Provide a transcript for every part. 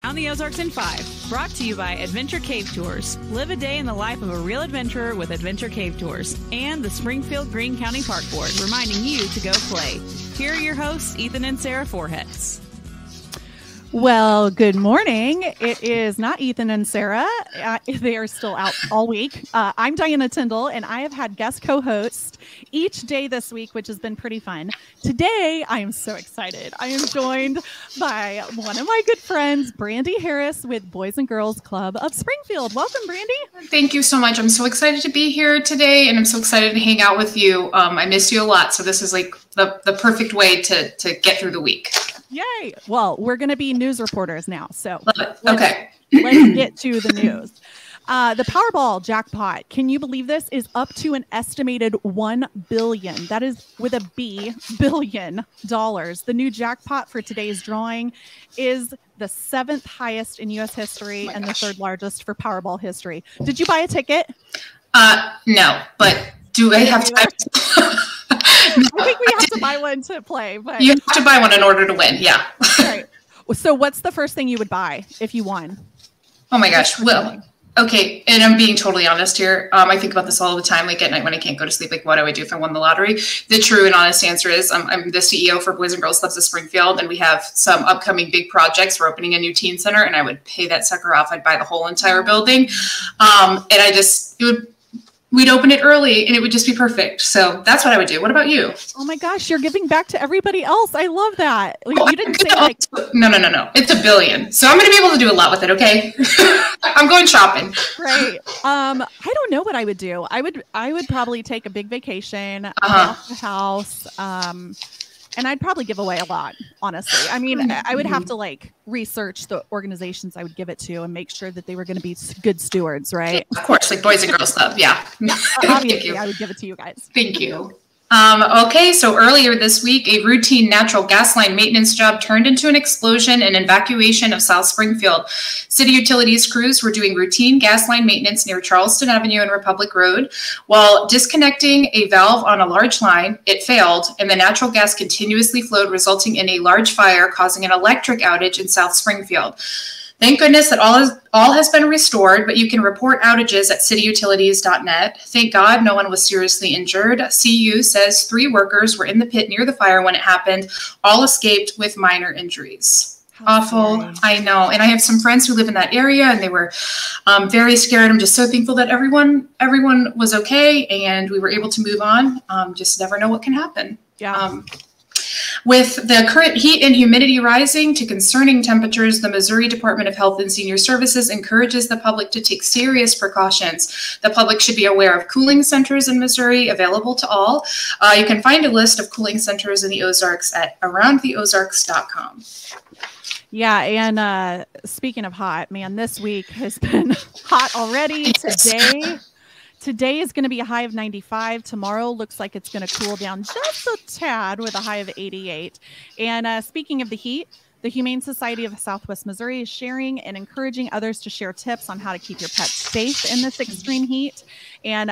on the Ozarks in 5. Brought to you by Adventure Cave Tours. Live a day in the life of a real adventurer with Adventure Cave Tours. And the Springfield Greene County Park Board, reminding you to go play. Here are your hosts, Ethan and Sarah Forhetz. Well, good morning. It is not Ethan and Sarah. They are still out all week. I'm Diana Tyndall, and I have had guest co-hosts each day this week, which has been pretty fun. Today, I am so excited. I am joined by one of my good friends, Brandy Harris with Boys and Girls Club of Springfield. Welcome, Brandy. Thank you so much. I'm so excited to be here today, and I'm so excited to hang out with you. I missed you a lot, so this is like the perfect way to get through the week. Yay. Well, we're going to be news reporters now. So let's get to the news. The Powerball jackpot, can you believe this, is up to an estimated $1 billion. That is with a B, billion dollars. The new jackpot for today's drawing is the 7th highest in U.S. history and the 3rd largest for Powerball history. Did you buy a ticket? No, but do I have time? I think we have to buy one to play. But you have to buy one in order to win. Yeah. Right. So what's the first thing you would buy if you won? Oh my gosh. Well, okay. And I'm being totally honest here. I think about this all the time, like at night when I can't go to sleep, like what do I do if I won the lottery? The true and honest answer is I'm the CEO for Boys and Girls Clubs of Springfield, and we have some upcoming big projects. We're opening a new teen center, and I would pay that sucker off. I'd buy the whole entire building. We'd open it early and it would just be perfect. So that's what I would do. What about you? Oh my gosh, you're giving back to everybody else. I love that. You didn't say like... No. It's $1 billion. So I'm going to be able to do a lot with it. Okay. I'm going shopping. Right. I don't know what I would do. I would probably take a big vacation, off the house. And I'd probably give away a lot, honestly. I mean, I would have to like research the organizations I would give it to and make sure that they were going to be good stewards, right? Of course, like Boys and Girls Club. Yeah. Obviously, I would give it to you guys. Thank you. Okay, so earlier this week, a routine natural gas line maintenance job turned into an explosion and evacuation of South Springfield. City Utilities crews were doing routine gas line maintenance near Charleston Avenue and Republic Road. While disconnecting a valve on a large line, it failed, and the natural gas continuously flowed, resulting in a large fire, causing an electric outage in South Springfield. Thank goodness that all has been restored, but you can report outages at cityutilities.net. Thank God no one was seriously injured. CU says 3 workers were in the pit near the fire when it happened. All escaped with minor injuries. Awful. Scary. I know. And I have some friends who live in that area, and they were very scared. I'm just so thankful that everyone was okay and we were able to move on. Just never know what can happen. Yeah. With the current heat and humidity rising to concerning temperatures, the Missouri Department of Health and Senior Services encourages the public to take serious precautions. The public should be aware of cooling centers in Missouri available to all. You can find a list of cooling centers in the Ozarks at aroundtheozarks.com. Yeah, and speaking of hot, man, this week has been hot already. Today is going to be a high of 95. Tomorrow looks like it's going to cool down just a tad with a high of 88. And speaking of the heat, the Humane Society of Southwest Missouri is sharing and encouraging others to share tips on how to keep your pets safe in this extreme heat, and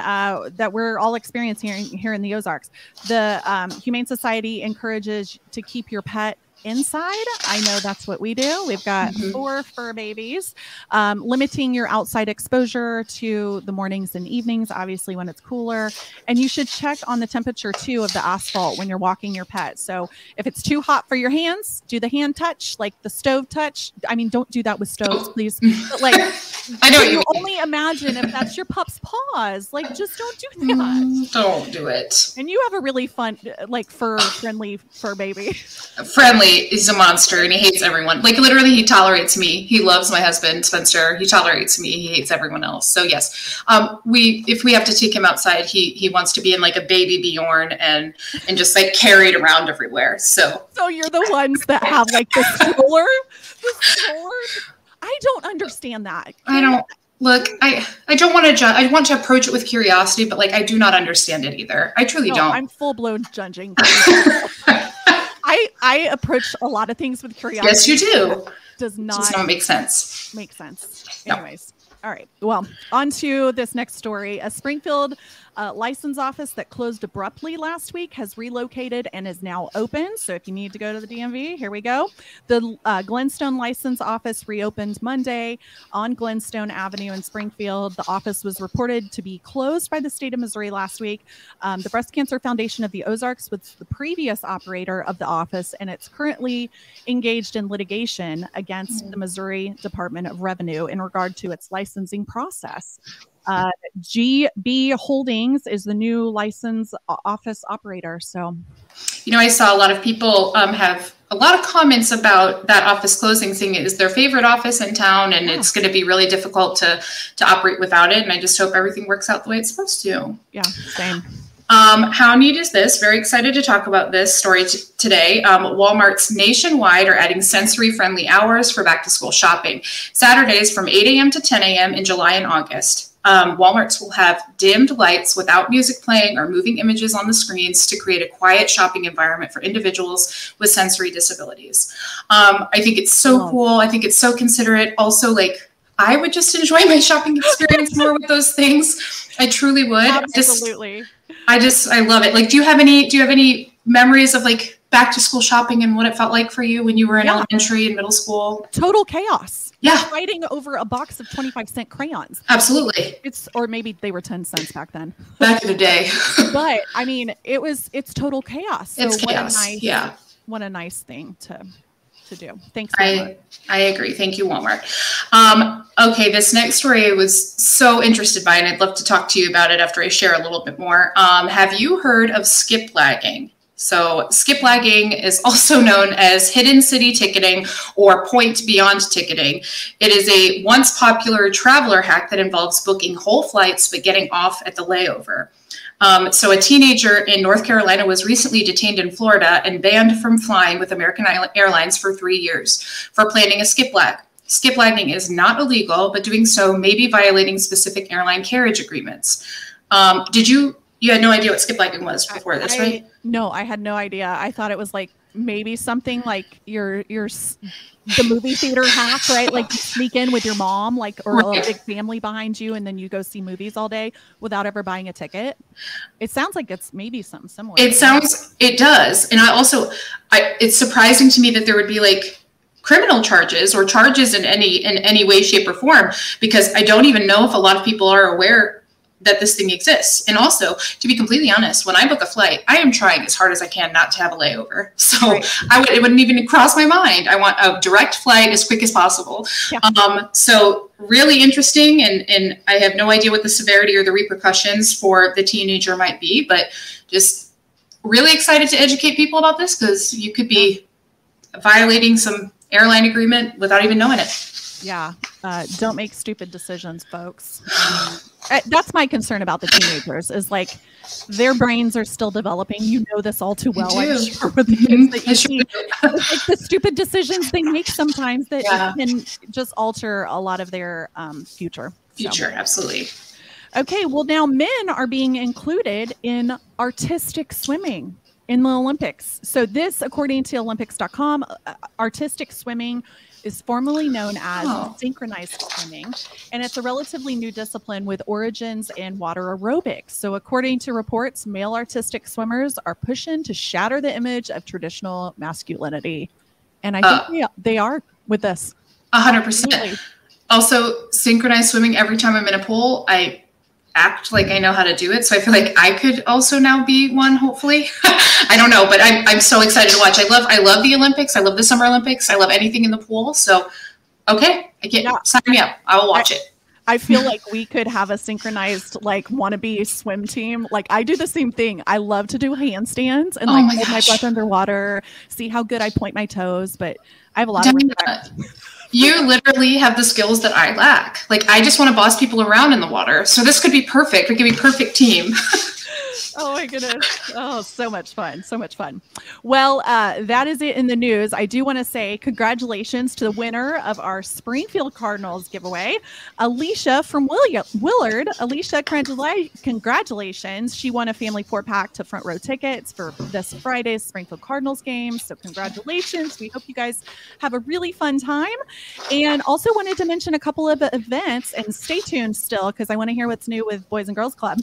that we're all experiencing here in the Ozarks. The Humane Society encourages to keep your pet inside. I know that's what we do. We've got 4 fur babies. Limiting your outside exposure to the mornings and evenings, obviously when it's cooler. And you should check on the temperature too of the asphalt when you're walking your pet. So if it's too hot for your hands, do the hand touch, like the stove touch. I mean, don't do that with stoves, please. But like, I know you only imagine if that's your pup's paws. Like, just don't do that. Don't do it. And you have a really fun, like friendly fur baby. Friendly is a monster, and he hates everyone. Like literally, he tolerates me. He loves my husband, Spencer. He tolerates me. He hates everyone else. So yes, if we have to take him outside, he wants to be in like a baby Bjorn and just like carried around everywhere. So you're the ones that have like the stroller. I don't understand that. I don't. Look, I don't want to judge. I want to approach it with curiosity, but like I do not understand it either. I truly don't. I'm full-blown judging. I approach a lot of things with curiosity. Yes, you do. Does not make sense. Anyways, All right. Well, on to this next story. A Springfield license office that closed abruptly last week has relocated and is now open. So if you need to go to the DMV, here we go. The Glenstone license office reopened Monday on Glenstone Avenue in Springfield. The office was reported to be closed by the state of Missouri last week. The Breast Cancer Foundation of the Ozarks was the previous operator of the office, and it's currently engaged in litigation against the Missouri Department of Revenue in regard to its licensing process. GB Holdings is the new license office operator. So, I saw a lot of people have a lot of comments about that office closing, saying it is their favorite office in town, and it's going to be really difficult to operate without it. And I just hope everything works out the way it's supposed to. Yeah, same. How neat is this? Very excited to talk about this story today. Walmart's nationwide are adding sensory-friendly hours for back-to-school shopping. Saturdays from 8 a.m. to 10 a.m. in July and August. Walmart's will have dimmed lights without music playing or moving images on the screens to create a quiet shopping environment for individuals with sensory disabilities. I think it's so cool. I think it's so considerate. Also, I would just enjoy my shopping experience more with those things. I truly would. Absolutely. I love it. Do you have any memories of back to school shopping and what it felt like for you when you were in elementary and middle school? Total chaos. Yeah. Fighting over a box of 25-cent crayons. Absolutely. Or maybe they were 10 cents back then. Back in the day. But I mean, it's total chaos. So it's chaos. What a nice thing to do. Thanks. I agree. Thank you, Walmart. Okay, this next story I was so interested by, and I'd love to talk to you about it after I share a little bit more. Have you heard of skip lagging? So skip lagging is also known as hidden city ticketing or point beyond ticketing. It is a once popular traveler hack that involves booking whole flights but getting off at the layover. So a teenager in North Carolina was recently detained in Florida and banned from flying with American Airlines for 3 years for planning a skip lag. Skip lagging is not illegal, but doing so may be violating specific airline carriage agreements. You had no idea what skip lagging was before this, right? No, I had no idea. I thought it was maybe something like the movie theater hack, right? You sneak in with your mom, or a big family behind you, and then you go see movies all day without ever buying a ticket. It sounds like it's maybe something similar. It does. And it's surprising to me that there would be criminal charges or charges in any way, shape, or form, because I don't even know if a lot of people are aware that this thing exists. And also, to be completely honest, when I book a flight, I am trying as hard as I can not to have a layover. So right. It wouldn't even cross my mind. I want a direct flight as quick as possible. Yeah. So really interesting. And I have no idea what the severity or the repercussions for the teenager might be, but just really excited to educate people about this, because you could be violating some airline agreement without even knowing it. Yeah. Don't make stupid decisions, folks. That's my concern about the teenagers is their brains are still developing. You know this all too well. I'm sure with the kids that you see. The stupid decisions they make sometimes that can just alter a lot of their future. Absolutely. Okay. Well, now men are being included in artistic swimming in the Olympics. So this, according to Olympics.com, artistic swimming is formerly known as synchronized swimming, and it's a relatively new discipline with origins in water aerobics. So according to reports, male artistic swimmers are pushing to shatter the image of traditional masculinity. And I think they are with this. 100%. Also, synchronized swimming, every time I'm in a pool, I act like I know how to do it. So I feel like I could also now be one, hopefully. I don't know, but I'm so excited to watch. I love the Olympics. I love the Summer Olympics. I love anything in the pool. So, okay, sign me up. I will watch it. I feel like we could have a synchronized wannabe swim team. I do the same thing. I love to do handstands and hold my breath underwater, see how good I point my toes, but I have a lot of respect. You literally have the skills that I lack. I just want to boss people around in the water. So this could be perfect. We could be a perfect team. Oh my goodness. Oh, so much fun. So much fun. Well, that is it in the news. I do want to say congratulations to the winner of our Springfield Cardinals giveaway, Alicia from Willard. Alicia, congratulations. She won a family 4-pack to front row tickets for this Friday's Springfield Cardinals game. So congratulations. We hope you guys have a really fun time. And also wanted to mention a couple of events, and stay tuned still because I want to hear what's new with Boys and Girls Club.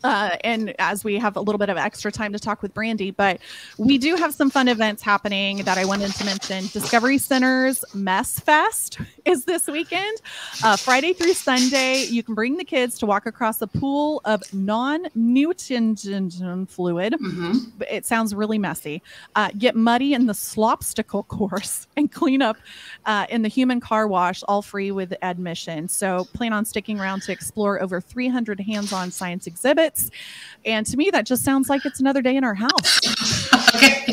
And as we have a little bit of extra time to talk with Brandy, but we do have some fun events happening that I wanted to mention. Discovery Center's Mess Fest is this weekend, Friday through Sunday. You can bring the kids to walk across a pool of non-Newtonian fluid. Mm-hmm. It sounds really messy. Get muddy in the slopsticle course and clean up in the human car wash, all free with admission. So plan on sticking around to explore over 300 hands-on science exhibits. And to me, that just sounds like it's another day in our house. Okay.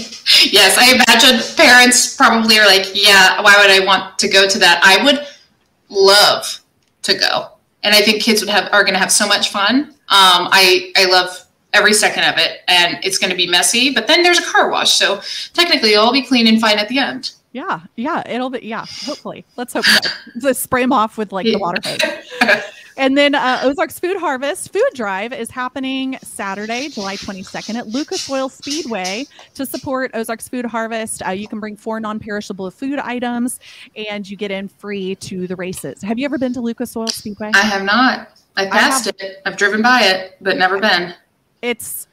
Yes, I imagine parents probably are like, yeah, why would I want to go to that? I would love to go. And I think kids are going to have so much fun. I love every second of it. And it's going to be messy, but then there's a car wash. So technically it'll all be clean and fine at the end. Yeah, it'll be, hopefully. Let's hope so. Just spray them off with like the water hose. And then Ozarks Food Harvest Food Drive is happening Saturday, July 22nd at Lucas Oil Speedway to support Ozarks Food Harvest. You can bring 4 non-perishable food items and you get in free to the races. Have you ever been to Lucas Oil Speedway? I have not. I passed it. I've driven by it, but never been. It's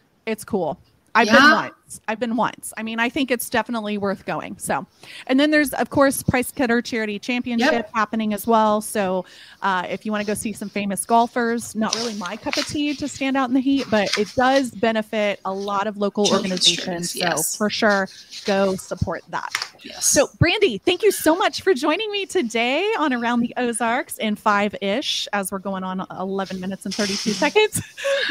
cool. I've been once. I mean, I think it's definitely worth going. So, and then there's, of course, Price Cutter Charity Championship happening as well. So if you want to go see some famous golfers, not really my cup of tea to stand out in the heat, but it does benefit a lot of local organizations. So for sure, go support that. Yes. So Brandy, thank you so much for joining me today on Around the Ozarks in 5-ish, as we're going on 11 minutes and 32 seconds.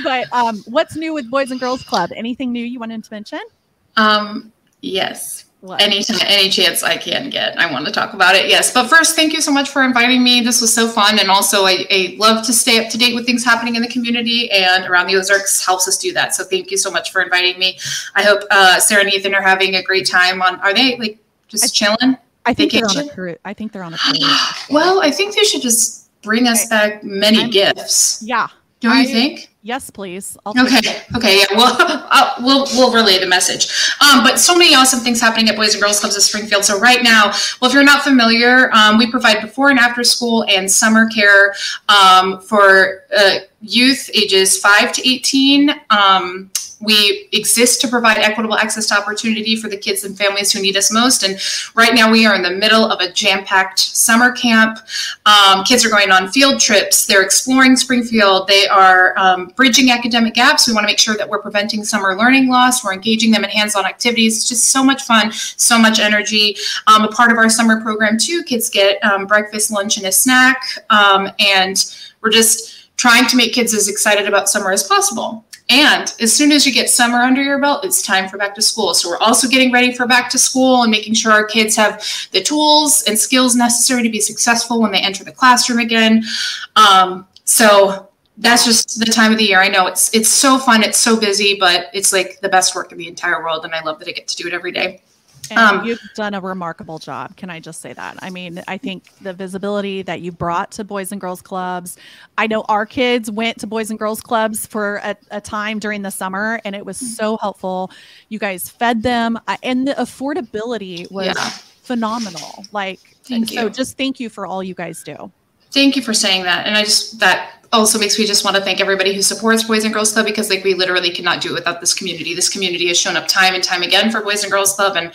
But what's new with Boys and Girls Club? Anything new you wanted to mention? Yes. What? Any chance I can get, I want to talk about it. Yes. But first, thank you so much for inviting me. This was so fun. And also I love to stay up to date with things happening in the community, and Around the Ozarks helps us do that. So thank you so much for inviting me. I hope Sarah and Ethan are having a great time are they like just chilling? I think they're on a cruise. Well, I think they should just bring us back many gifts. Yeah. Don't you think? Yes, please. Okay. Yeah. Well, we'll relay the message. But so many awesome things happening at Boys and Girls Clubs of Springfield. So right now, well, if you're not familiar, we provide before and after school and summer care for youth ages 5 to 18. We exist to provide equitable access to opportunity for the kids and families who need us most. And right now we are in the middle of a jam-packed summer camp. Kids are going on field trips. They're exploring Springfield. They are bridging academic gaps. We want to make sure that we're preventing summer learning loss. We're engaging them in hands-on activities. It's just so much fun, so much energy. A part of our summer program too, kids get breakfast, lunch, and a snack. And we're just trying to make kids as excited about summer as possible. And as soon as you get summer under your belt, it's time for back to school. So we're also getting ready for back to school and making sure our kids have the tools and skills necessary to be successful when they enter the classroom again. So that's just the time of the year. I know it's so fun. It's so busy, but it's like the best work in the entire world. And I love that I get to do it every day. And you've done a remarkable job. Can I just say that? I mean, I think the visibility that you brought to Boys and Girls Clubs, I know our kids went to Boys and Girls Clubs for a time during the summer, and it was so helpful. You guys fed them, and the affordability was phenomenal. Just thank you for all you guys do. Thank you for saying that. And that also makes me just want to thank everybody who supports Boys and Girls Club, because we literally cannot do it without this community. This community has shown up time and time again for Boys and Girls Club. And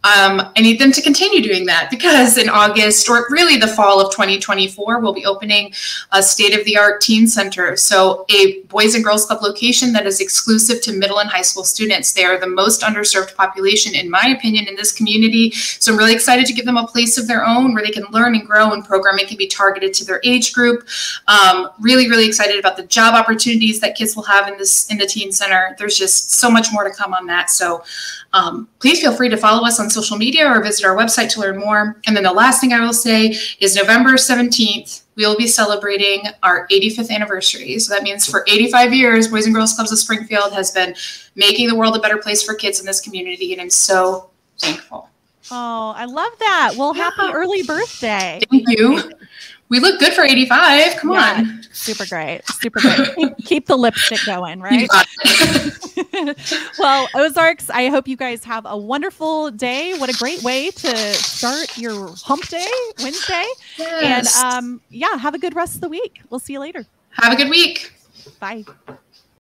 I need them to continue doing that, because in August, or really the fall of 2024, we'll be opening a state-of-the-art teen center. So a Boys and Girls Club location that is exclusive to middle and high school students. They are the most underserved population, in my opinion, in this community. So I'm really excited to give them a place of their own where they can learn and grow, and programming can be targeted to their age group. Really really, really excited about the job opportunities that kids will have in the Teen Center. There's just so much more to come on that. So please feel free to follow us on social media or visit our website to learn more. And then the last thing I will say is November 17th, we will be celebrating our 85th anniversary. So that means for 85 years, Boys and Girls Clubs of Springfield has been making the world a better place for kids in this community. And I'm so thankful. Oh, I love that. Well, happy early birthday. Thank you. We look good for 85. Come on. Super great. Super great. Keep the lipstick going, right? Well, Ozarks, I hope you guys have a wonderful day. What a great way to start your hump day, Wednesday. Yes. And have a good rest of the week. We'll see you later. Have a good week. Bye.